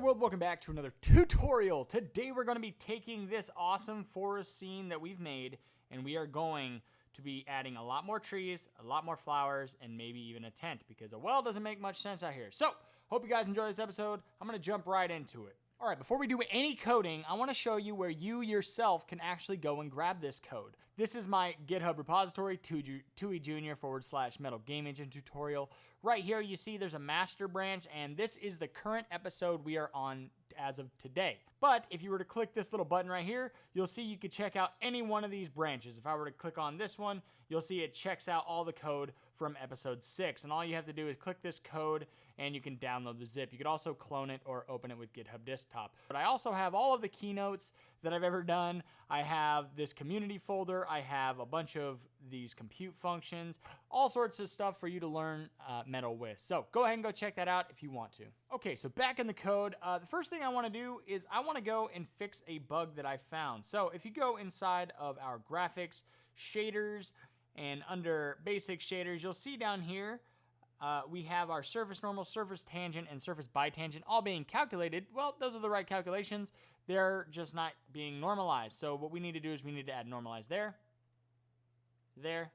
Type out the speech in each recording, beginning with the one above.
world, welcome back to another tutorial. Today we're going to be taking this awesome forest scene that we've made, and we are going to be adding a lot more trees, a lot more flowers, and maybe even a tent, because a well doesn't make much sense out here. So, hope you guys enjoy this episode. I'm going to jump right into it. Alright, before we do any coding, I want to show you where you yourself can actually go and grab this code. This is my GitHub repository, 2ejr/Metal Game Engine tutorial. Right here you see there's a master branch, and this is the current episode we are on as of today. But if you were to click this little button right here, you'll see you could check out any one of these branches. If I were to click on this one, you'll see it checks out all the code from episode 6. And all you have to do is click this code and you can download the zip. You could also clone it or open it with GitHub Desktop. But I also have all of the keynotes that I've ever done. I have this community folder. I have a bunch of these compute functions, all sorts of stuff for you to learn Metal with. So go ahead and go check that out if you want to. Okay, so back in the code, the first thing I want to do is I want to go and fix a bug that I found. So if you go inside of our graphics, shaders, and under basic shaders, you'll see down here we have our surface normal, surface tangent, and surface bitangent all being calculated. Well, those are the right calculations. They're just not being normalized. So what we need to do is we need to add normalize there, there,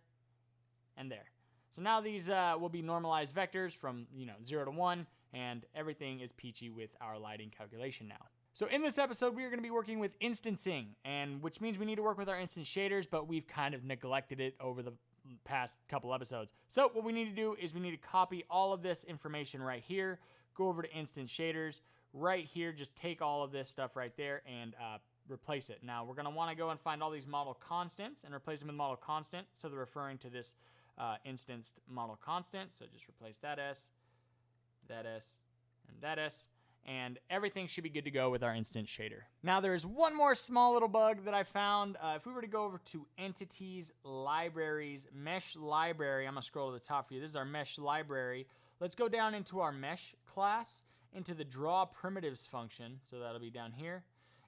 and there. So now these will be normalized vectors from 0 to 1, and everything is peachy with our lighting calculation now. So in this episode, we are going to be working with instancing, and which means we need to work with our instance shaders, but we've kind of neglected it over the past couple episodes. So what we need to do is we need to copy all of this information right here, go over to instance shaders, right here, just take all of this stuff right there and replace it. Now we're going to want to go and find all these model constants and replace them with model constant, so they're referring to this instanced model constant. So just replace that S, and that S. And everything should be good to go with our instance shader. Now there's one more small little bug that I found. If we were to go over to entities, libraries, mesh library, I'm gonna scroll to the top for you. This is our mesh library. Let's go down into our mesh class, into the draw primitives function. So that'll be down here.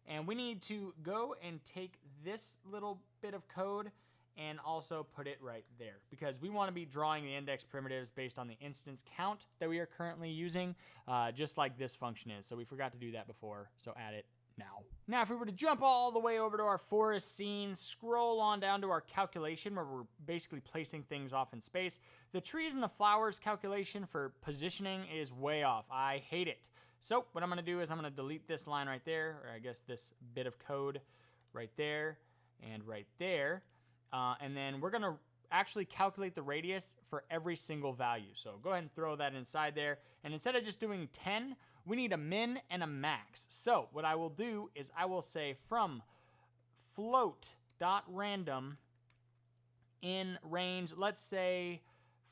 And we need to go and take this little bit of code and also put it right there, because we want to be drawing the index primitives based on the instance count that we are currently using, just like this function is. So we forgot to do that before, so add it now. Now, if we were to jump all the way over to our forest scene, scroll on down to our calculation where we're basically placing things off in space, the trees and the flowers calculation for positioning is way off. I hate it. So what I'm going to do is I'm going to delete this line right there, or I guess this bit of code right there and right there. And then we're going to actually calculate the radius for every single value. So go ahead and throw that inside there. And instead of just doing 10, we need a min and a max. So what I will do is I will say from float.random in range, let's say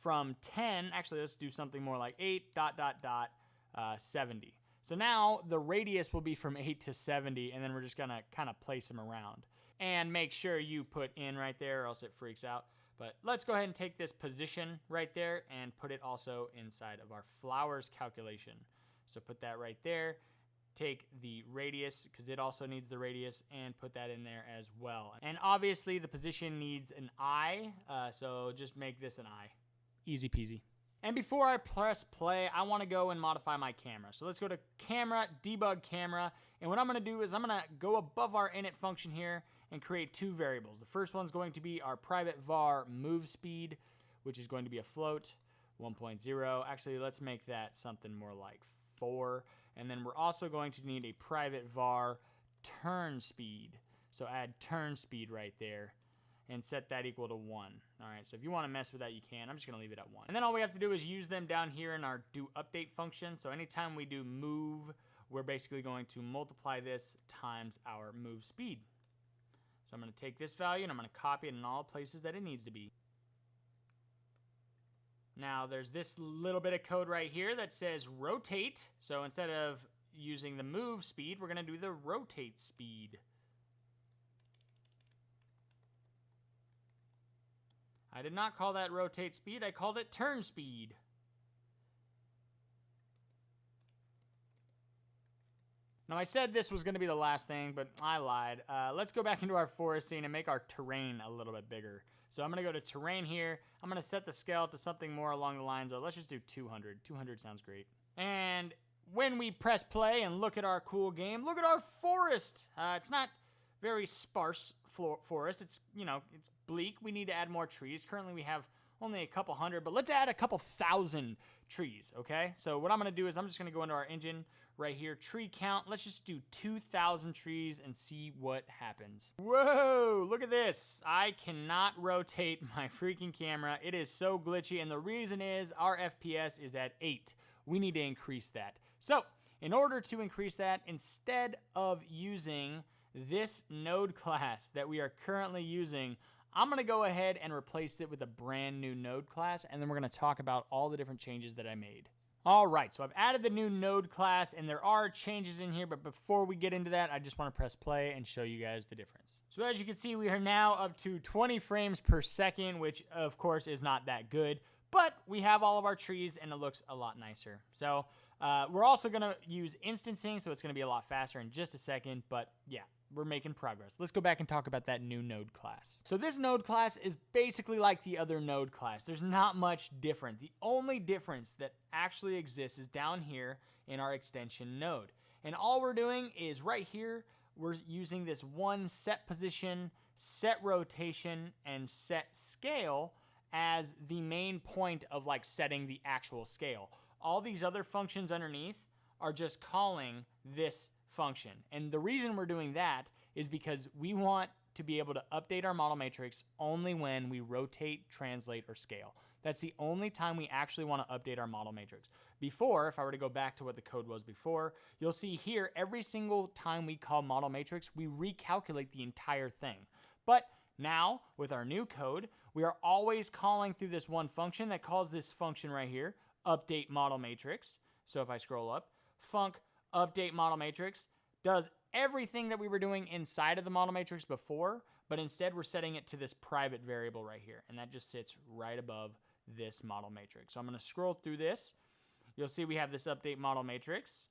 from 10, actually let's do something more like 8.70. So now the radius will be from 8 to 70, and then we're just going to kind of place them around. And make sure you put in right there or else it freaks out. But let's go ahead and take this position right there and put it also inside of our flowers calculation. So put that right there. Take the radius, because it also needs the radius, and put that in there as well. And obviously the position needs an I, so just make this an I. Easy peasy. And before I press play, I want to go and modify my camera. So let's go to camera, debug camera. And what I'm going to do is I'm going to go above our init function here and create two variables. The first one's going to be our private var move speed, which is going to be a float 1.0. Actually, let's make that something more like 4. And then we're also going to need a private var turn speed. So add turn speed right there and set that equal to 1. All right, so if you want to mess with that, you can. I'm just going to leave it at 1. And then all we have to do is use them down here in our do update function. So anytime we do move, we're basically going to multiply this times our move speed. So I'm going to take this value and I'm going to copy it in all places that it needs to be. Now there's this little bit of code right here that says rotate. So instead of using the move speed, we're going to do the rotate speed. I did not call that rotate speed, I called it turn speed. Now I said this was going to be the last thing, but I lied. Let's go back into our forest scene and make our terrain a little bit bigger. So I'm going to go to terrain here. I'm going to set the scale to something more along the lines of, let's just do 200. 200 sounds great. And when we press play and look at our cool game, look at our forest. It's not very sparse forest. It's, it's bleak. We need to add more trees. Currently we have only a couple hundred, but let's add a couple thousand trees, okay? So what I'm going to do is I'm just going to go into our engine right here, tree count. Let's just do 2,000 trees and see what happens. Whoa, look at this. I cannot rotate my freaking camera. It is so glitchy, and the reason is our FPS is at 8. We need to increase that. So in order to increase that, instead of using this node class that we are currently using, I'm going to go ahead and replace it with a brand new node class, and then we're going to talk about all the different changes that I made. All right, so I've added the new node class, and there are changes in here, but before we get into that, I just want to press play and show you guys the difference. So as you can see, we are now up to 20 frames per second, which of course is not that good, but we have all of our trees, and it looks a lot nicer. So we're also going to use instancing, so it's going to be a lot faster in just a second, but yeah. We're making progress. Let's go back and talk about that new node class. So this node class is basically like the other node class. There's not much different. The only difference that actually exists is down here in our extension node. And all we're doing is right here, we're using this one set position, set rotation, and set scale as the main point of like setting the actual scale. All these other functions underneath are just calling this function. And the reason we're doing that is because we want to be able to update our model matrix only when we rotate, translate, or scale. That's the only time we actually want to update our model matrix. Before, if I were to go back to what the code was before, you'll see here every single time we call model matrix, we recalculate the entire thing. But now, with our new code, we are always calling through this one function that calls this function right here, update model matrix. So if I scroll up, func update model matrix does everything that we were doing inside of the model matrix before, but instead we're setting it to this private variable right here, and that just sits right above this model matrix. So I'm going to scroll through this. You'll see we have this update model matrix.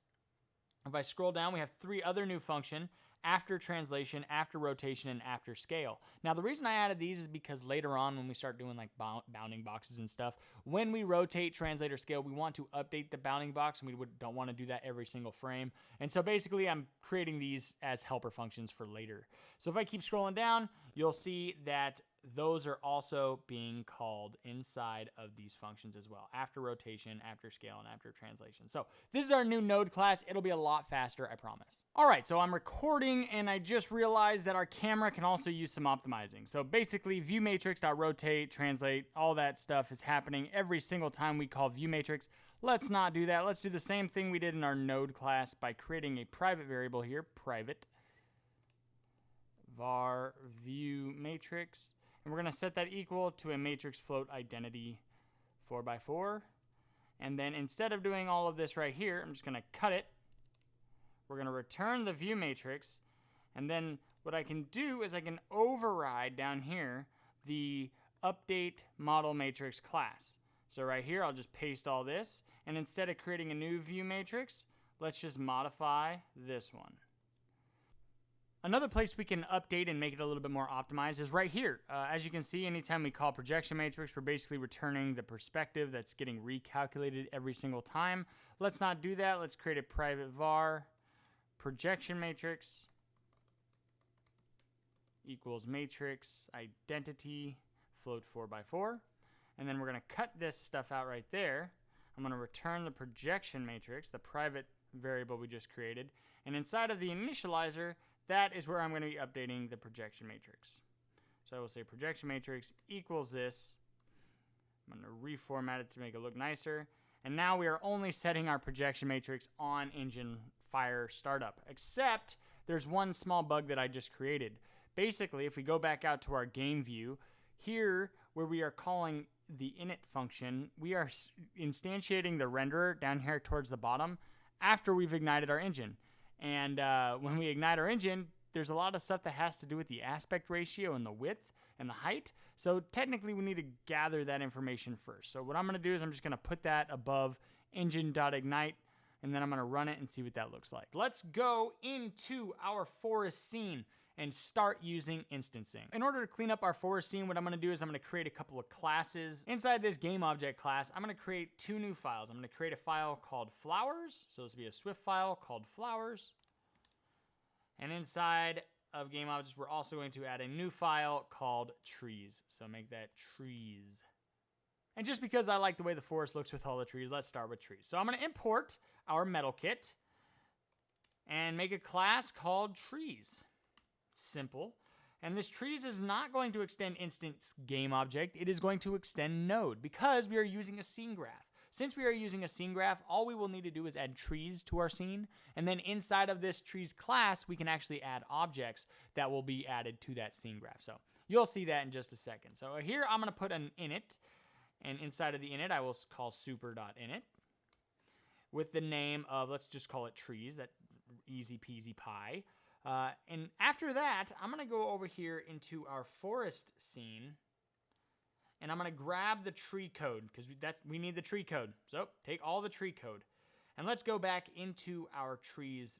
If I scroll down, we have 3 other new functions: after translation, after rotation, and after scale. Now, the reason I added these is because later on when we start doing like bounding boxes and stuff, when we rotate, translate, or scale, we want to update the bounding box, and we don't want to do that every single frame. And so basically I'm creating these as helper functions for later. So if I keep scrolling down, you'll see that those are also being called inside of these functions as well, after rotation, after scale, and after translation. So this is our new node class. It'll be a lot faster, I promise. All right, so I'm recording, and I just realized that our camera can also use some optimizing. So basically, viewMatrix.rotate, translate, all that stuff is happening every single time we call viewMatrix. Let's not do that. Let's do the same thing we did in our node class by creating a private variable here, private var viewMatrix. And we're going to set that equal to a matrix float identity 4x4. And then instead of doing all of this right here, I'm just going to cut it. We're going to return the view matrix. And then what I can do is I can override down here the update model matrix class. So right here, I'll just paste all this. And instead of creating a new view matrix, let's just modify this one. Another place we can update and make it a little bit more optimized is right here. As you can see, anytime we call projection matrix, we're basically returning the perspective that's getting recalculated every single time. Let's not do that. Let's create a private var projection matrix equals matrix identity float 4x4. And then we're going to cut this stuff out right there. I'm going to return the projection matrix, the private variable we just created. And inside of the initializer, that is where I'm going to be updating the projection matrix. So I will say projection matrix equals this. I'm going to reformat it to make it look nicer. And now we are only setting our projection matrix on engine fire startup, except there's one small bug that I just created. Basically, if we go back out to our game view, here where we are calling the init function, we are instantiating the renderer down here towards the bottom after we've ignited our engine. And when we ignite our engine, there's a lot of stuff that has to do with the aspect ratio and the width and the height. So technically we need to gather that information first. So what I'm going to do is I'm just going to put that above engine.ignite, and then I'm going to run it and see what that looks like. Let's go into our forest scene. and start using instancing. In order to clean up our forest scene, what I'm going to do is I'm going to create a couple of classes. Inside this game object class, I'm going to create 2 new files. I'm going to create a file called flowers. So this will be a Swift file called flowers. And inside of game objects, we're also going to add a new file called trees. So make that trees. And just because I like the way the forest looks with all the trees, let's start with trees. So I'm going to import our metal kit and make a class called trees. Simple. And this trees is not going to extend instance game object. It is going to extend node because we are using a scene graph. Since we are using a scene graph, all we will need to do is add trees to our scene. And then inside of this trees class, we can actually add objects that will be added to that scene graph. So you'll see that in just a second. So here I'm going to put an init. And inside of the init, I will call super.init with the name of, let's just call it trees. That easy peasy pie. And after that, I'm going to go over here into our forest scene. And I'm going to grab the tree code because we need the tree code. So take all the tree code. And let's go back into our trees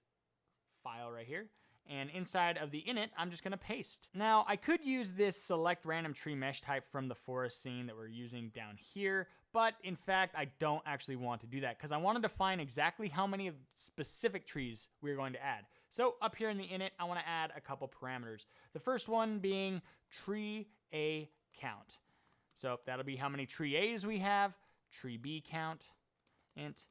file right here. And inside of the init, I'm just going to paste. Now, I could use this select random tree mesh type from the forest scene that we're using down here. But in fact, I don't actually want to do that because I want to define exactly how many of specific trees we're going to add. So up here in the init, I want to add a couple parameters. The first one being tree A count. So that'll be how many tree A's we have, tree B count, int,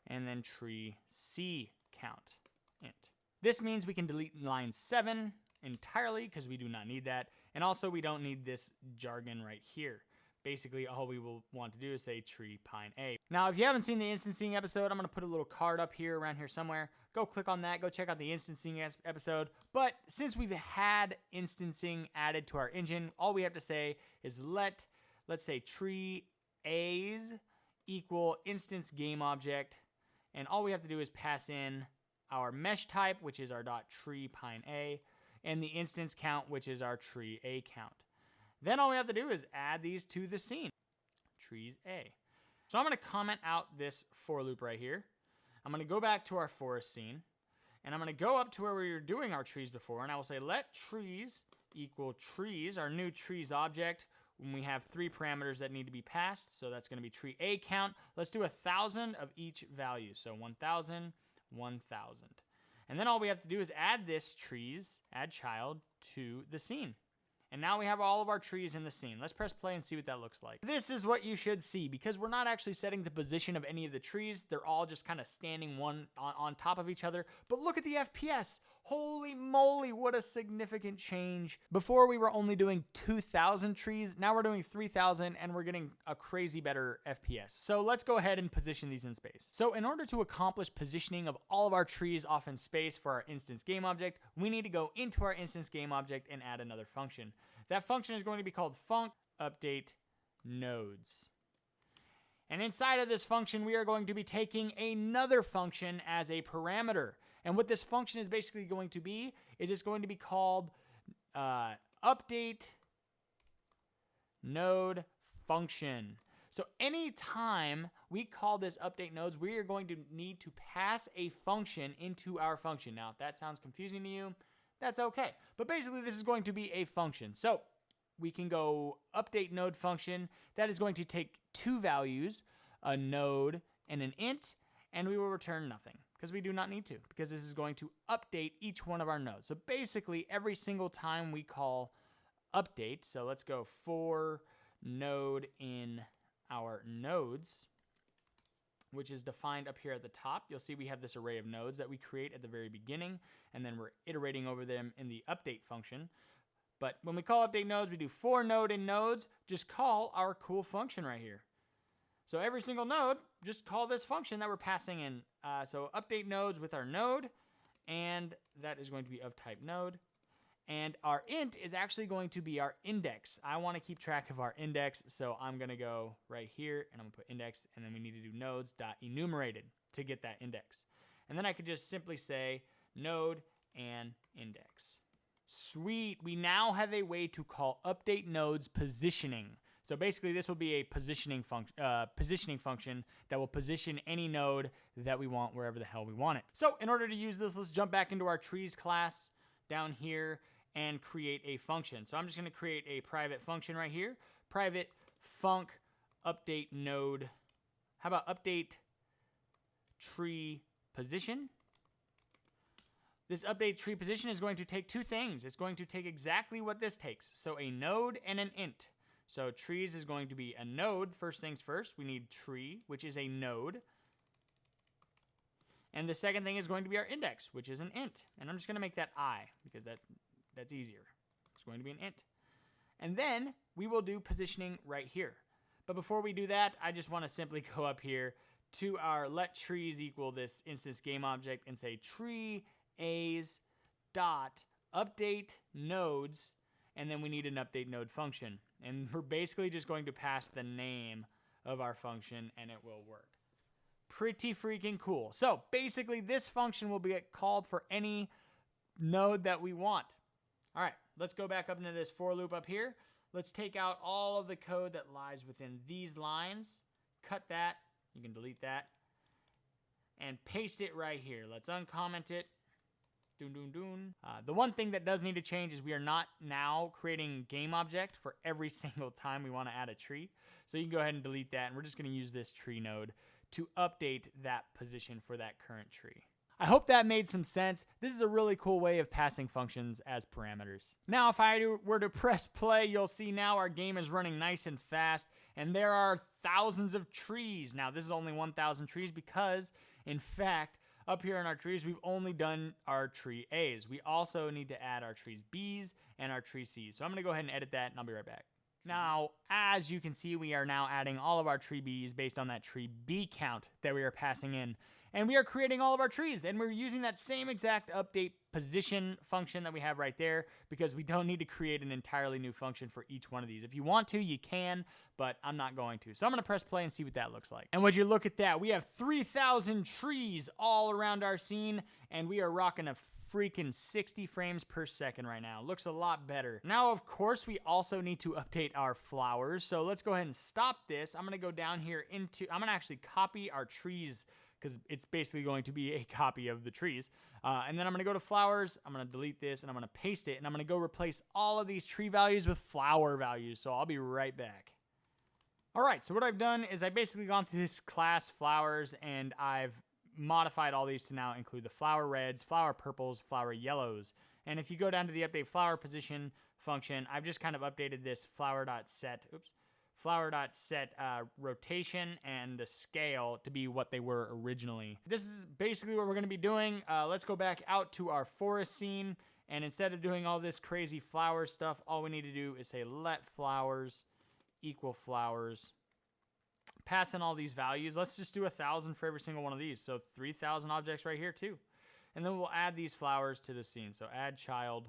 and then tree C count, int. This means we can delete line 7 entirely because we do not need that. And also we don't need this jargon right here. Basically, all we will want to do is say tree pine A. Now, if you haven't seen the instancing episode, I'm going to put a little card up here around here somewhere. Go click on that. Go check out the instancing episode. But since we've had instancing added to our engine, all we have to say is let's say tree A's equal instance game object. And all we have to do is pass in our mesh type, which is our .tree pine A, and the instance count, which is our tree A count. Then all we have to do is add these to the scene, trees A. So I'm going to comment out this for loop right here. I'm going to go back to our forest scene, and I'm going to go up to where we were doing our trees before, and I will say let trees equal trees, our new trees object, when we have 3 parameters that need to be passed. So that's going to be tree A count. Let's do 1,000 of each value. So 1,000, 1,000. And then all we have to do is add this trees, add child, to the scene. And now we have all of our trees in the scene. Let's press play and see what that looks like. This is what you should see because we're not actually setting the position of any of the trees. They're all just kind of standing one on top of each other. But look at the FPS. Holy moly, what a significant change. Before we were only doing 2,000 trees. Now we're doing 3,000 and we're getting a crazy better FPS. So let's go ahead and position these in space. So in order to accomplish positioning of all of our trees off in space for our instance game object, we need to go into our instance game object and add another function. That function is going to be called func update nodes. And inside of this function, we are going to be taking another function as a parameter. And what this function is basically going to be is it's going to be called update node function. So anytime we call this update nodes, we are going to need to pass a function into our function. Now, if that sounds confusing to you, that's okay. But basically, this is going to be a function. So we can go update node function. That is going to take 2 values, a node and an int, and we will return nothing because we do not need to because this is going to update each one of our nodes. So basically, every single time we call update, so let's go for node in our nodes, which is defined up here at the top. You'll see we have this array of nodes that we create at the very beginning, and then we're iterating over them in the update function. But when we call update nodes, we do for node in nodes, just call our cool function right here. So every single node, just call this function that we're passing in. So update nodes with our node, and that is going to be of type node. And our int is actually going to be our index. I want to keep track of our index, so I'm going to go right here, and I'm going to put index, and then we need to do nodes.enumerated to get that index. And then I could just simply say node and index. Sweet, we now have a way to call update nodes positioning. So basically this will be a positioning function that will position any node that we want wherever the hell we want it. So in order to use this, let's jump back into our trees class down here. and create a function. So I'm just going to create a private function right here. Private func update node. How about update tree position? This update tree position is going to take two things. It's going to take exactly what this takes. So a node and an int. So trees is going to be a node. First things first, we need tree, which is a node. And the second thing is going to be our index, which is an int. And I'm just going to make that I, because that's easier. It's going to be an int. And then we will do positioning right here. But before we do that, I just want to simply go up here to our let trees equal this instance game object and say tree A's dot update nodes, and then we need an update node function. And we're basically just going to pass the name of our function and it will work. Pretty freaking cool. So basically this function will be called for any node that we want. All right, let's go back up into this for loop up here. Let's take out all of the code that lies within these lines. Cut that. You can delete that. And paste it right here. Let's uncomment it. Doon, doon, doon. The one thing that does need to change is we are not now creating game object for every single time we want to add a tree. So you can go ahead and delete that. And we're just going to use this tree node to update that position for that current tree. I hope that made some sense. This is a really cool way of passing functions as parameters. Now, if I were to press play, you'll see now our game is running nice and fast, and there are thousands of trees. Now, this is only 1,000 trees because, in fact, up here in our trees, we've only done our tree A's. We also need to add our trees B's and our tree C's. So I'm going to go ahead and edit that, and I'll be right back. Now, as you can see, we are now adding all of our tree B's based on that tree B count that we are passing in. And we are creating all of our trees, and we're using that same exact update position function that we have right there because we don't need to create an entirely new function for each one of these. If you want to, you can, but I'm not going to. So I'm going to press play and see what that looks like. And would you look at that? We have 3,000 trees all around our scene, and we are rocking a freaking 60 frames per second right now. Looks a lot better. Now, of course, we also need to update our flowers. So let's go ahead and stop this. I'm going to go down here I'm going to actually copy our trees because it's basically going to be a copy of the trees. And then I'm going to go to flowers. I'm going to delete this, and I'm going to paste it, and I'm going to go replace all of these tree values with flower values. So I'll be right back. All right, so what I've done is I've basically gone through this class flowers, and I've modified all these to now include the flower reds, flower purples, flower yellows. And if you go down to the update flower position function, I've just kind of updated this flower.set rotation and the scale to be what they were originally. This is basically what we're going to be doing. Let's go back out to our forest scene, and instead of doing all this crazy flower stuff, all we need to do is say let flowers equal flowers. Pass in all these values. Let's just do 1,000 for every single one of these. So 3,000 objects right here too. And then we'll add these flowers to the scene. So add child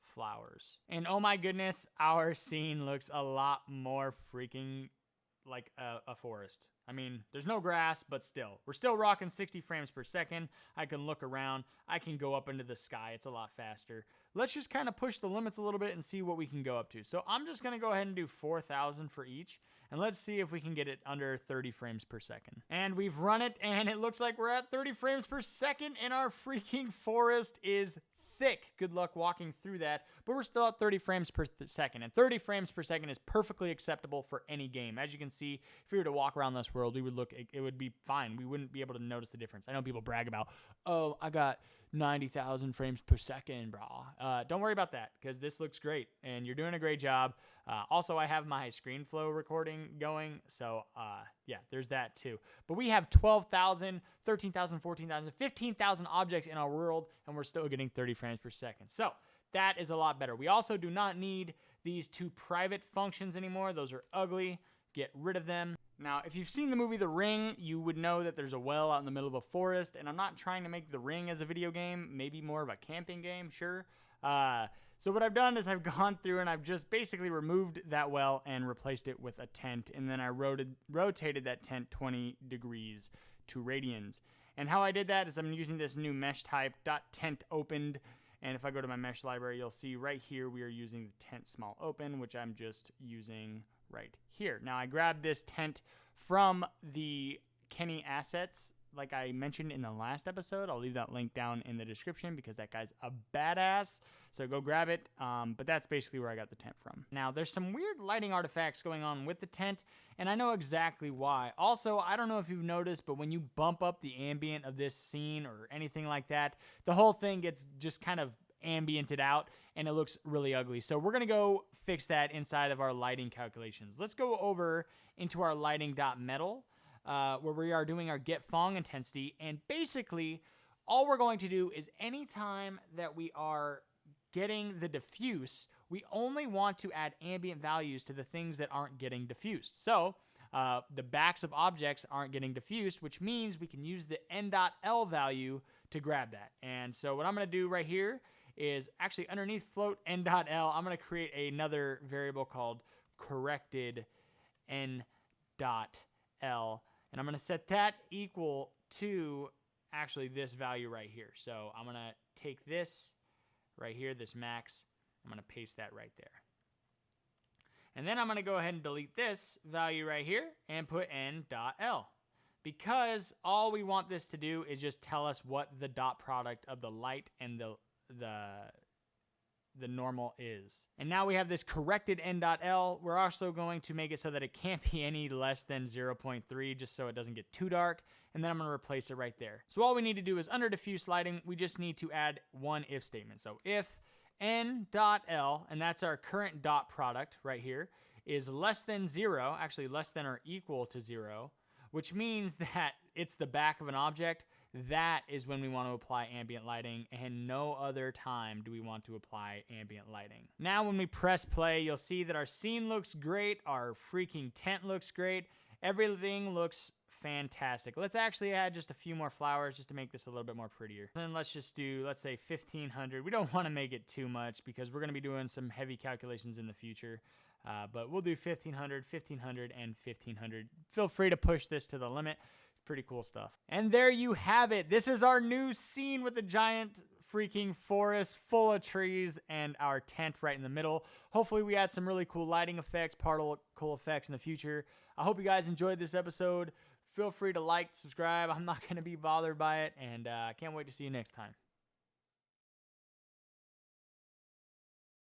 flowers. And oh my goodness, our scene looks a lot more freaking like a forest. I mean, there's no grass, but still. We're still rocking 60 frames per second. I can look around. I can go up into the sky. It's a lot faster. Let's just kind of push the limits a little bit and see what we can go up to. So I'm just going to go ahead and do 4,000 for each. And let's see if we can get it under 30 frames per second. And we've run it, and it looks like we're at 30 frames per second, and our freaking forest is thick. Good luck walking through that, but we're still at 30 frames per second, and 30 frames per second is perfectly acceptable for any game. As you can see, if we were to walk around this world, it would be fine. We wouldn't be able to notice the difference. I know people brag about, oh, I got 90,000 frames per second, brah. Don't worry about that, because this looks great, and you're doing a great job. Also, I have my ScreenFlow recording going, so yeah, there's that too. But we have 12,000, 13,000, 14,000, 15,000 objects in our world, and we're still getting 30 frames per second. So that is a lot better. We also do not need these two private functions anymore. Those are ugly. Get rid of them. Now, if you've seen the movie The Ring, you would know that there's a well out in the middle of a forest, and I'm not trying to make The Ring as a video game, maybe more of a camping game, sure. So what I've done is I've gone through and I've just basically removed that well and replaced it with a tent, and then I rotated that tent 20 degrees to radians. And how I did that is I'm using this new mesh type .tent opened, and if I go to my mesh library, you'll see right here we are using the tent small open, which I'm just using right here. Now I grabbed this tent from the Kenny Assets like I mentioned in the last episode. I'll leave that link down in the description because that guy's a badass. So go grab it. But that's basically where I got the tent from. Now, there's some weird lighting artifacts going on with the tent, and I know exactly why. Also, I don't know if you've noticed, but when you bump up the ambient of this scene or anything like that, the whole thing gets just kind of ambiented out and it looks really ugly. So we're going to go fix that inside of our lighting calculations. Let's go over into our lighting.metal where we are doing our get Phong intensity. And basically all we're going to do is anytime that we are getting the diffuse, we only want to add ambient values to the things that aren't getting diffused. So the backs of objects aren't getting diffused, which means we can use the n.l value to grab that. And so what I'm going to do right here is actually underneath float n.l, I'm going to create another variable called corrected n.l, and I'm going to set that equal to actually this value right here. So I'm going to take this right here, this max, I'm going to paste that right there. And then I'm going to go ahead and delete this value right here and put n.l, because all we want this to do is just tell us what the dot product of the light and the normal is. And now we have this corrected n.l. We're also going to make it so that it can't be any less than 0.3, just so it doesn't get too dark. And then I'm going to replace it right there. So all we need to do is under diffuse lighting, we just need to add one if statement. So if n.l, and that's our current dot product right here, is less than 0, actually less than or equal to 0, which means that it's the back of an object, that is when we want to apply ambient lighting, and no other time do we want to apply ambient lighting. Now when we press play, you'll see that our scene looks great, our freaking tent looks great, everything looks fantastic. Let's actually add just a few more flowers just to make this a little bit more prettier. And let's just do, let's say 1500. We don't want to make it too much because we're going to be doing some heavy calculations in the future. But we'll do 1500, 1500, and 1500. Feel free to push this to the limit. Pretty cool stuff. And there you have it. This is our new scene with the giant freaking forest full of trees and our tent right in the middle. Hopefully we add some really cool lighting effects, particle effects in the future. I hope you guys enjoyed this episode. Feel free to like, subscribe. I'm not going to be bothered by it, and I can't wait to see you next time.